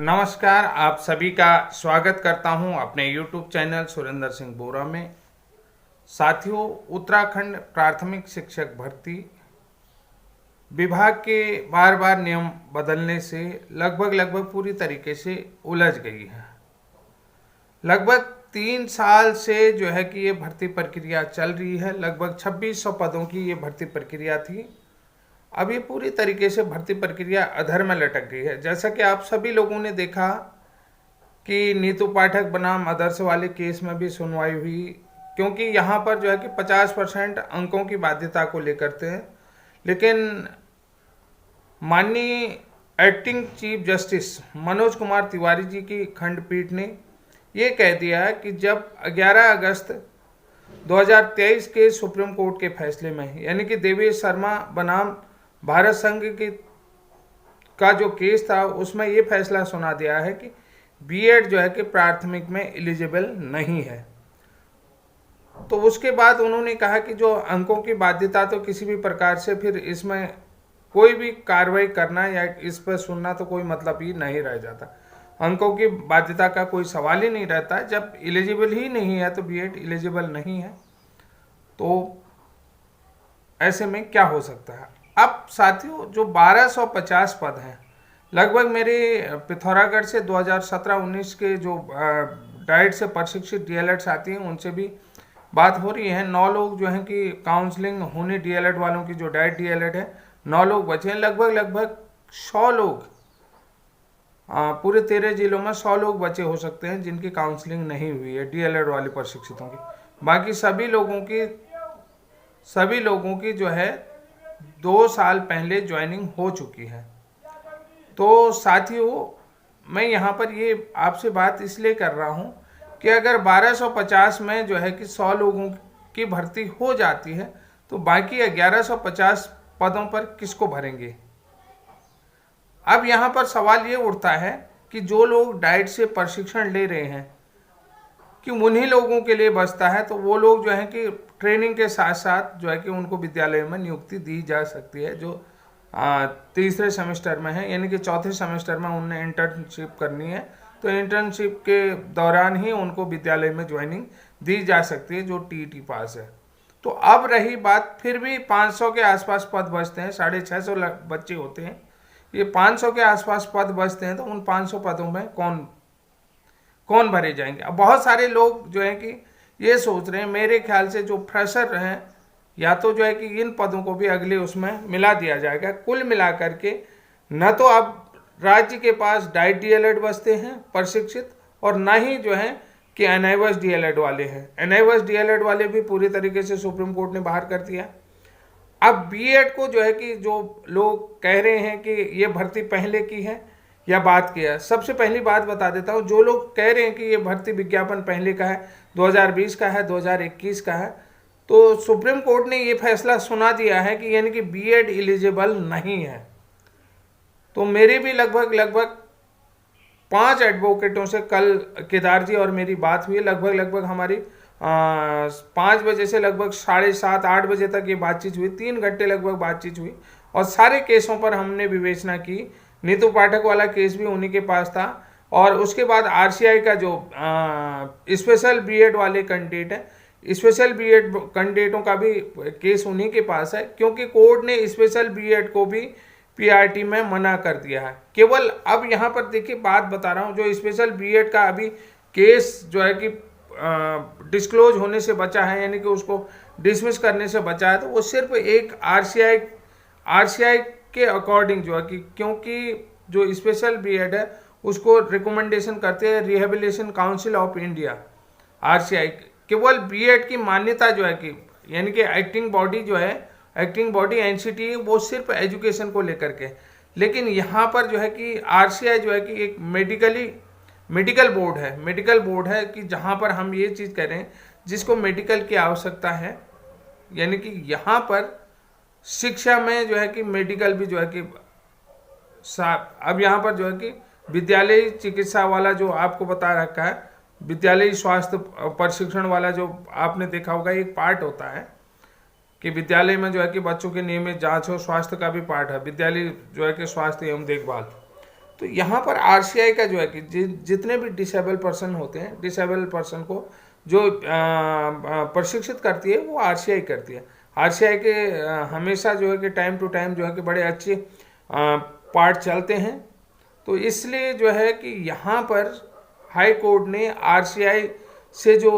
नमस्कार, आप सभी का स्वागत करता हूं अपने YouTube चैनल सुरेंद्र सिंह बोरा में। साथियों, उत्तराखंड प्राथमिक शिक्षक भर्ती विभाग के बार बार नियम बदलने से लगभग पूरी तरीके से उलझ गई है। लगभग 3 साल से जो है कि ये भर्ती प्रक्रिया चल रही है। लगभग 2600 पदों की ये भर्ती प्रक्रिया थी। अब ये पूरी तरीके से भर्ती प्रक्रिया अधर में लटक गई है। जैसा कि आप सभी लोगों ने देखा कि नीतू पाठक बनाम आदर्श वाले केस में भी सुनवाई हुई, क्योंकि यहाँ पर जो है कि 50% अंकों की बाध्यता को लेकर थे। लेकिन माननीय acting chief justice Manoj Kumar Tiwari ji की खंडपीठ ने ये कह दिया है कि जब 11 अगस्त 2023 के सुप्रीम कोर्ट के फैसले में, यानी कि देवेश शर्मा बनाम भारत संघ का जो केस था, उसमें ये फैसला सुना दिया है कि बीएड जो है कि प्राथमिक में एलिजिबल नहीं है। तो उसके बाद उन्होंने कहा कि जो अंकों की बाध्यता, तो किसी भी प्रकार से फिर इसमें कोई भी कार्रवाई करना या इस पर सुनना तो कोई मतलब ही नहीं रह जाता। अंकों की बाध्यता का कोई सवाल ही नहीं रहता। जब एलिजिबल ही नहीं है तो बीएड एलिजिबल नहीं है, तो ऐसे में क्या हो सकता है। अब साथियों, जो 1250 पद हैं, लगभग मेरे पिथौरागढ़ से 2017-19 के जो डाइट से प्रशिक्षित डीएलएड्स आती हैं, उनसे भी बात हो रही है। 9 लोग जो हैं कि काउंसलिंग होने डीएलएड वालों की, जो डाइट डीएलएड है, 9 लोग बचे हैं। लगभग 100 लोग, पूरे 13 जिलों में 100 लोग बचे हो सकते हैं जिनकी काउंसलिंग नहीं हुई है डीएलएड वाले प्रशिक्षितों की। बाकी सभी लोगों की जो है 2 साल पहले ज्वाइनिंग हो चुकी है। तो साथियों, मैं यहाँ पर ये आपसे बात इसलिए कर रहा हूँ कि अगर 1250 में जो है कि 100 लोगों की भर्ती हो जाती है, तो बाकी 1150 पदों पर किसको भरेंगे। अब यहाँ पर सवाल ये उठता है कि जो लोग डाइट से प्रशिक्षण ले रहे हैं, कि उन्हीं लोगों के लिए बचता है, तो वो लोग जो है कि ट्रेनिंग के साथ साथ जो है कि उनको विद्यालय में नियुक्ति दी जा सकती है। जो तीसरे सेमेस्टर में है, यानी कि चौथे सेमेस्टर में उन्हें इंटर्नशिप करनी है, तो इंटर्नशिप के दौरान ही उनको विद्यालय में ज्वाइनिंग दी जा सकती है जो टीईटी पास है। तो अब रही बात, फिर भी 500 के आसपास पद बचते हैं। 650 बच्चे होते हैं, ये 500 के आसपास पद बचते हैं। तो उन 500 पदों में कौन भरे जाएंगे। अब बहुत सारे लोग जो है कि ये सोच रहे हैं, मेरे ख्याल से जो फ्रेशर हैं, या तो जो है कि इन पदों को भी अगले उसमें मिला दिया जाएगा। कुल मिला करके न तो अब राज्य के पास डाइट डीएलएड बचते हैं प्रशिक्षित, और न ही जो है कि एनआईओएस डीएलएड वाले हैं। एनआईओएस डीएलएड वाले भी पूरी तरीके से सुप्रीम कोर्ट ने बाहर कर दिया। अब बीएड को जो है कि जो लोग कह रहे हैं कि ये भर्ती पहले की है या बाद की है, सबसे पहली बात बता देता हूँ। जो लोग कह रहे हैं कि ये भर्ती विज्ञापन पहले का है, 2020 का है, 2021 का है, तो सुप्रीम कोर्ट ने ये फैसला सुना दिया है कि यानी कि बीएड एलिजिबल नहीं है। तो मेरे भी लगभग 5 एडवोकेटों से कल केदार जी और मेरी बात हुई। लगभग हमारी 5 बजे से लगभग 7:30-8 बजे तक ये बातचीत हुई। 3 घंटे लगभग बातचीत हुई, और सारे केसों पर हमने विवेचना की। नीतू पाठक वाला केस भी उन्हीं के पास था, और उसके बाद आरसीआई का जो स्पेशल बीएड वाले कैंडिडेट है, स्पेशल बीएड कैंडिडेटों का भी केस उन्हीं के पास है, क्योंकि कोर्ट ने स्पेशल बीएड को भी पीआरटी में मना कर दिया है। केवल अब यहाँ पर देखिए, बात बता रहा हूँ, जो स्पेशल बीएड का अभी केस जो है कि डिस्क्लोज होने से बचा है, यानी कि उसको डिसमिस करने से बचा है, तो वो सिर्फ एक आरसीआई के अकॉर्डिंग जो है कि, क्योंकि जो स्पेशल बीएड है उसको रिकमेंडेशन करते हैं rehabilitation council of India, RCI. केवल बीएड की मान्यता जो है कि, यानी कि एक्टिंग बॉडी जो है, एक्टिंग बॉडी एनसीटी, वो सिर्फ एजुकेशन को लेकर के। लेकिन यहाँ पर जो है कि आरसीआई जो है कि एक मेडिकल बोर्ड है कि जहाँ पर हम ये चीज़ कह रहे हैं जिसको मेडिकल की आवश्यकता है, यानी कि यहाँ पर शिक्षा में जो है कि मेडिकल भी जो है कि अब यहाँ पर जो है कि विद्यालय चिकित्सा वाला जो आपको बता रखा है, विद्यालय स्वास्थ्य प्रशिक्षण वाला जो आपने देखा होगा, एक पार्ट होता है कि विद्यालय में जो है कि बच्चों के नियमित जांच हो, स्वास्थ्य का भी पार्ट है, विद्यालय जो है कि स्वास्थ्य एवं देखभाल। तो यहाँ पर आरसीआई का जो है कि जितने भी डिसेबल पर्सन होते हैं, डिसेबल पर्सन को जो प्रशिक्षित करती है वो आरसीआई करती है। आरसीआई के हमेशा जो है कि टाइम टू टाइम जो है कि बड़े अच्छे पार्ट चलते हैं। तो इसलिए जो है कि यहाँ पर हाई कोर्ट ने आरसीआई से जो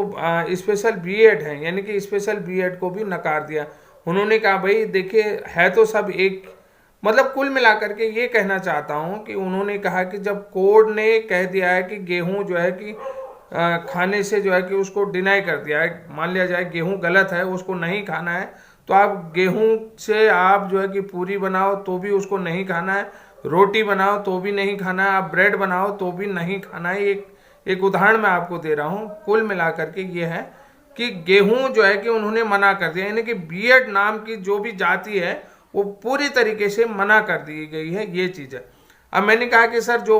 स्पेशल बीएड है, यानी कि स्पेशल बीएड को भी नकार दिया। उन्होंने कहा भाई देखिए है तो सब एक, मतलब कुल मिलाकर के ये कहना चाहता हूँ कि उन्होंने कहा कि जब कोर्ट ने कह दिया है कि गेहूं जो है कि खाने से जो है कि उसको डिनाई कर दिया है, मान लिया जाए गेहूं गलत है, उसको नहीं खाना है, तो आप गेहूं से आप जो है कि पूरी बनाओ तो भी उसको नहीं खाना है, रोटी बनाओ तो भी नहीं खाना है, आप ब्रेड बनाओ तो भी नहीं खाना है। एक उदाहरण मैं आपको दे रहा हूँ। कुल मिलाकर के ये है कि गेहूं जो है कि उन्होंने मना कर दिया, यानी कि बीएड नाम की जो भी जाति है वो पूरी तरीके से मना कर दी गई है, ये चीज़ है। अब मैंने कहा कि सर जो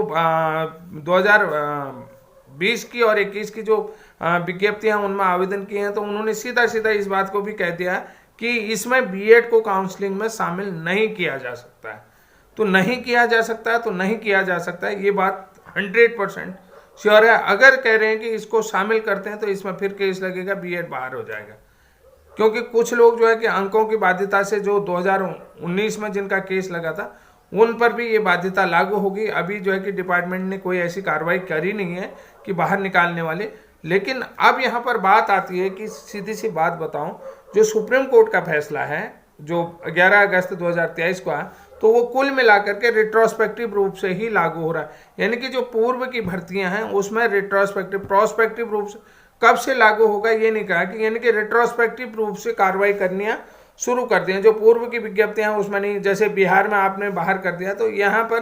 2020 की और 21 की जो विज्ञप्तियां उनमें आवेदन किए हैं, तो उन्होंने सीधा सीधा इस बात को भी कह दिया कि इसमें बीएड को काउंसलिंग में शामिल नहीं किया जा सकता है। तो नहीं किया जा सकता है तो नहीं किया जा सकता है, ये बात 100% श्योर है। अगर कह रहे हैं कि इसको शामिल करते हैं तो इसमें फिर केस लगेगा, बीएड बाहर हो जाएगा। क्योंकि कुछ लोग जो है कि अंकों की बाध्यता से जो 2019 में जिनका केस लगा था उन पर भी ये बाध्यता लागू होगी। अभी जो है कि डिपार्टमेंट ने कोई ऐसी कार्रवाई करी नहीं है कि बाहर निकालने वाले। लेकिन अब यहाँ पर बात आती है कि सीधी सी बात बताऊं, जो सुप्रीम कोर्ट का फैसला है जो 11 अगस्त 2023 को है, तो वो कुल मिलाकर के रिट्रोस्पेक्टिव रूप से ही लागू हो रहा है। यानी कि जो पूर्व की भर्तियां हैं उसमें रिट्रोस्पेक्टिव, प्रोस्पेक्टिव रूप से कब से लागू होगा ये नहीं कहा कि, यानी कि रिट्रोस्पेक्टिव रूप से कार्रवाई करनियां शुरू कर दी हैं। जो पूर्व की विज्ञप्तियां हैं उसमें नहीं, जैसे बिहार में आपने बाहर कर दिया, तो यहाँ पर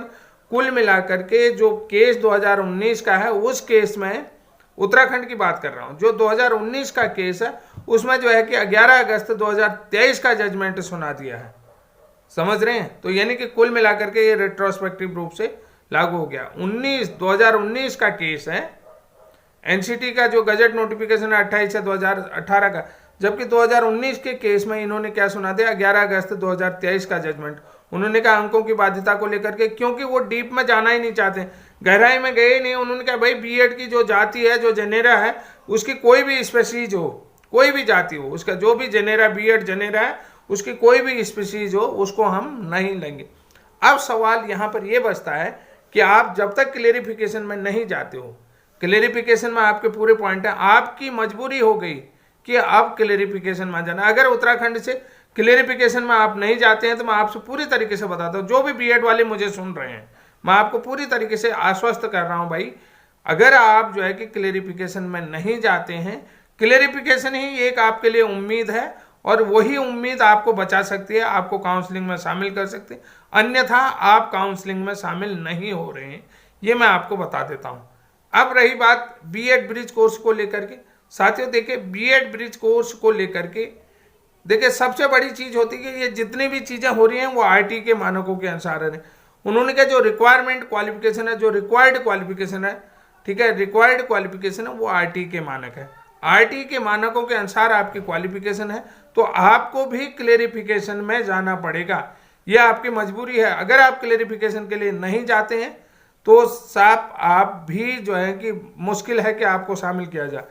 कुल मिलाकर के जो केस 2019 का है उस केस में, उत्तराखंड की बात कर रहा हूँ, जो 2019 का केस है उसमें जो है कि 11 अगस्त 2023 का जजमेंट सुना दिया है। समझ रहे हैं? तो यानी कि कुल मिलाकर के ये रेट्रोस्पेक्टिव रूप से लागू हो गया। 2019 का केस है, एनसीटी का जो गजट नोटिफिकेशन है 28 है 2018 का, जबकि 2019 के केस में इन्होंने क्या सुना दिया, 11 अगस्त 2023 का जजमेंट। उन्होंने कहा अंकों की बाध्यता को लेकर के, क्योंकि वो डीप में जाना ही नहीं चाहते, गहराई में गए नहीं। उन्होंने कहा भाई बीएड की जो जाति है, जो जेनेरा है, उसकी कोई भी स्पेसीज हो, कोई भी जाति हो, उसका जो भी जेनेरा, बीएड जेनेरा है, उसकी कोई भी स्पीशीज हो, उसको हम नहीं लेंगे। अब सवाल यहाँ पर यह बचता है कि आप जब तक क्लेरिफिकेशन में नहीं जाते हो, क्लेरिफिकेशन में आपके पूरे पॉइंट है, आपकी मजबूरी हो गई कि आप क्लेरिफिकेशन में जाना। अगर उत्तराखंड से क्लेरिफिकेशन में आप नहीं जाते हैं तो मैं आपसे पूरी तरीके से बताता हूँ, जो भी बीएड वाले मुझे सुन रहे हैं, मैं आपको पूरी तरीके से आश्वस्त कर रहा हूँ भाई, अगर आप जो है कि क्लेरिफिकेशन में नहीं जाते हैं, क्लेरिफिकेशन ही एक आपके लिए उम्मीद है और वही उम्मीद आपको बचा सकती है, आपको काउंसलिंग में शामिल कर सकती है। अन्यथा आप काउंसलिंग में शामिल नहीं हो रहे हैं, ये मैं आपको बता देता हूँ। अब रही बात बीएड ब्रिज कोर्स को लेकर के, साथियों देखिए बीएड ब्रिज कोर्स को लेकर के देखिए सबसे बड़ी चीज होती है कि ये जितनी भी चीजें हो रही हैं वो आईटी के मानकों के अनुसार है। उन्होंने कहा जो रिक्वायरमेंट क्वालिफिकेशन है, जो रिक्वायर्ड क्वालिफिकेशन है, ठीक है, रिक्वायर्ड क्वालिफिकेशन है वो आरटी के मानक है। आरटी के मानकों के अनुसार आपकी क्वालिफिकेशन है तो आपको भी क्लेरिफिकेशन में जाना पड़ेगा, यह आपकी मजबूरी है। अगर आप क्लेरिफिकेशन के लिए नहीं जाते हैं तो साफ आप भी जो है कि मुश्किल है कि आपको शामिल किया जाए।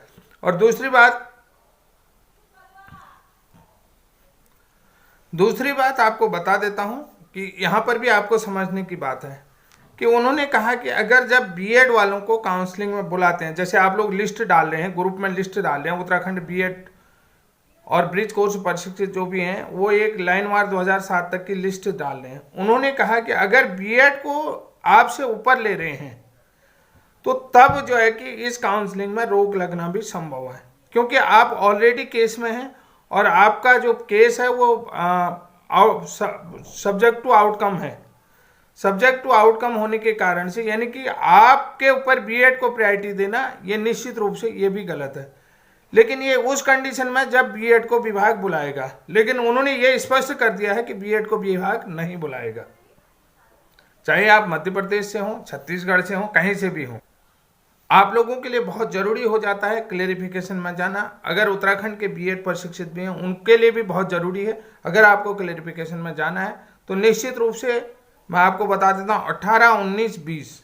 और दूसरी बात आपको बता देता हूं कि यहां पर भी आपको समझने की बात है कि उन्होंने कहा कि अगर जब बीएड वालों को काउंसलिंग में बुलाते हैं, जैसे आप लोग लिस्ट डाल रहे हैं, ग्रुप में लिस्ट डाल रहे हैं, उत्तराखंड बीएड और ब्रिज कोर्स प्रशिक्षित जो भी हैं वो एक लाइनवार 2007 तक की लिस्ट डाल रहे हैं। उन्होंने कहा कि अगर बीएड को आपसे ऊपर ले रहे हैं तो तब जो है कि इस काउंसलिंग में रोक लगना भी संभव है, क्योंकि आप ऑलरेडी केस में हैं और आपका जो केस है वो सब्जेक्ट टू आउटकम है। सब्जेक्ट टू आउटकम होने के कारण से यानी कि आपके ऊपर बीएड को प्रायोरिटी देना ये निश्चित रूप से ये भी गलत है। लेकिन ये उस कंडीशन में जब बीएड को विभाग बुलाएगा, लेकिन उन्होंने ये स्पष्ट कर दिया है कि बीएड को विभाग नहीं बुलाएगा, चाहे आप मध्य प्रदेश से हो, छत्तीसगढ़ से हो, कहीं से भी हो। आप लोगों के लिए बहुत जरूरी हो जाता है क्लेरिफिकेशन में जाना। अगर उत्तराखंड के बीएड प्रशिक्षित भी हैं उनके लिए भी बहुत जरूरी है। अगर आपको क्लेरिफिकेशन में जाना है तो निश्चित रूप से मैं आपको बता देता हूँ 18, 19, 20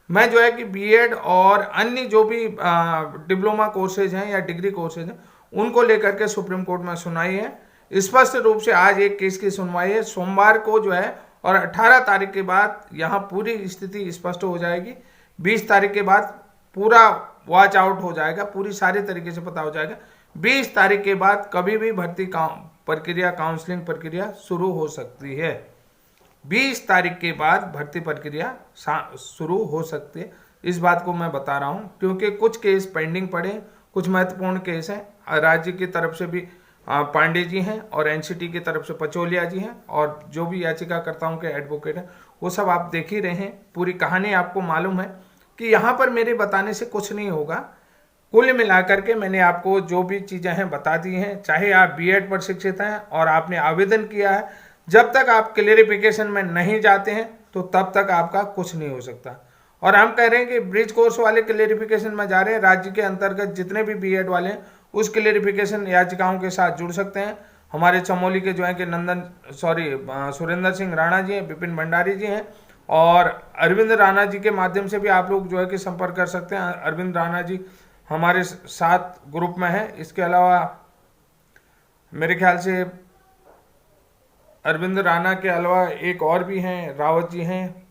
में जो है कि बीएड और अन्य जो भी डिप्लोमा कोर्सेज हैं या डिग्री कोर्सेज हैं उनको लेकर के सुप्रीम कोर्ट में सुनाई है। स्पष्ट रूप से आज एक केस की सुनवाई है सोमवार को जो है, और 18 तारीख के बाद यहाँ पूरी स्थिति स्पष्ट हो जाएगी। 20 तारीख के बाद पूरा वॉच आउट हो जाएगा, पूरी सारी तरीके से पता हो जाएगा। 20 तारीख के बाद कभी भी भर्ती प्रक्रिया, काउंसलिंग प्रक्रिया शुरू हो सकती है। 20 तारीख के बाद भर्ती प्रक्रिया शुरू हो सकती है। इस बात को मैं बता रहा हूं क्योंकि कुछ केस पेंडिंग पड़े, कुछ महत्वपूर्ण केस हैं। राज्य की तरफ से भी पांडे जी हैं और एनसीटी की तरफ से पचौलिया जी हैं, और जो भी याचिकाकर्ताओं के एडवोकेट हैं वो सब आप देख ही रहे हैं। पूरी कहानी आपको मालूम है कि यहाँ पर मेरे बताने से कुछ नहीं होगा। कुल मिलाकर के मैंने आपको जो भी चीज़ें हैं बता दी हैं। चाहे आप बीएड प्रशिक्षित हैं और आपने आवेदन किया है, जब तक आप क्लेरिफिकेशन में नहीं जाते हैं तो तब तक आपका कुछ नहीं हो सकता। और हम कह रहे हैं कि ब्रिज कोर्स वाले क्लेरिफिकेशन में जा रहे हैं, राज्य के अंतर्गत जितने भी बीएड वाले हैं उस क्लेरिफिकेशन याचिकाओं के साथ जुड़ सकते हैं। हमारे चमोली के जो है कि सुरेंद्र सिंह राणा जी हैं, विपिन भंडारी जी हैं, और अरविंद राणा जी के माध्यम से भी आप लोग जो है कि संपर्क कर सकते हैं। अरविंद राणा जी हमारे साथ ग्रुप में है। इसके अलावा मेरे ख्याल से अरविंद राणा के अलावा एक और भी हैं, रावत जी हैं,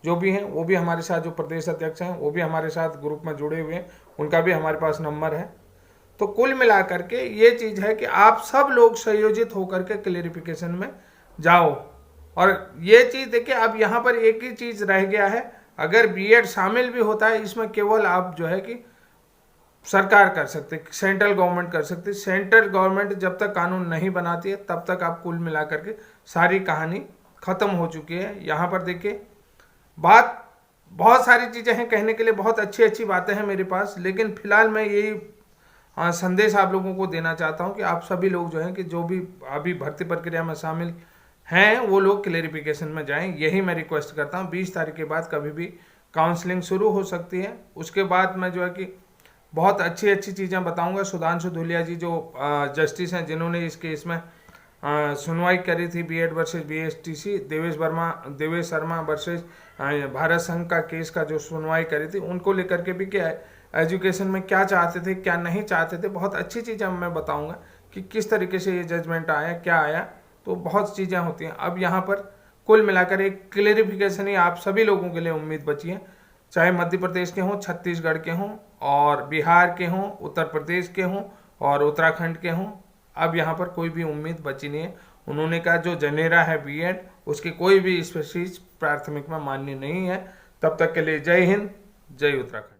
जो भी हैं वो भी हमारे साथ, जो प्रदेश अध्यक्ष हैं वो भी हमारे साथ ग्रुप में जुड़े हुए हैं, उनका भी हमारे पास नंबर है। तो कुल मिलाकर के ये चीज़ है कि आप सब लोग संयोजित होकर के क्लेरिफिकेशन में जाओ। और ये चीज़ देखिए, अब यहाँ पर एक ही चीज़ रह गया है, अगर बीएड शामिल भी होता है इसमें केवल आप जो है कि सरकार कर सकते, सेंट्रल गवर्नमेंट कर सकती। सेंट्रल गवर्नमेंट जब तक कानून नहीं बनाती है तब तक आप कुल मिलाकर के सारी कहानी खत्म हो चुकी है। यहाँ पर देखिए, बात बहुत सारी चीज़ें हैं कहने के लिए, बहुत अच्छी अच्छी बातें हैं मेरे पास, लेकिन फिलहाल मैं यही संदेश आप लोगों को देना चाहता हूं कि आप सभी लोग जो हैं कि जो भी अभी भर्ती प्रक्रिया में शामिल हैं वो लोग क्लेरिफिकेशन में जाएं, यही मैं रिक्वेस्ट करता हूं। 20 तारीख के बाद कभी भी काउंसलिंग शुरू हो सकती है। उसके बाद मैं जो है कि बहुत अच्छी अच्छी चीज़ें बताऊंगा। सुधांशु धूलिया जी जो जस्टिस हैं, जिन्होंने इस केस में सुनवाई करी थी BEd versus BSTC, Devesh Sharma versus Bharat संघ का केस का जो सुनवाई करी थी, उनको लेकर के भी क्या है एजुकेशन में क्या चाहते थे, क्या नहीं चाहते थे, बहुत अच्छी चीज़ें मैं बताऊंगा कि किस तरीके से ये जजमेंट आया, क्या आया। तो बहुत चीज़ें होती हैं। अब यहाँ पर कुल मिलाकर एक क्लेरिफिकेशन ही आप सभी लोगों के लिए उम्मीद बची है, चाहे मध्य प्रदेश के हों, छत्तीसगढ़ के हों, और बिहार के हों, उत्तर प्रदेश के हों, और उत्तराखंड के हों। अब यहाँ पर कोई भी उम्मीद बची नहीं है। उन्होंने कहा जो जनेरा है बीएड, उसकी कोई भी स्पीशीज प्राथमिक में मान्य नहीं है। तब तक के लिए जय हिंद, जय उत्तराखंड।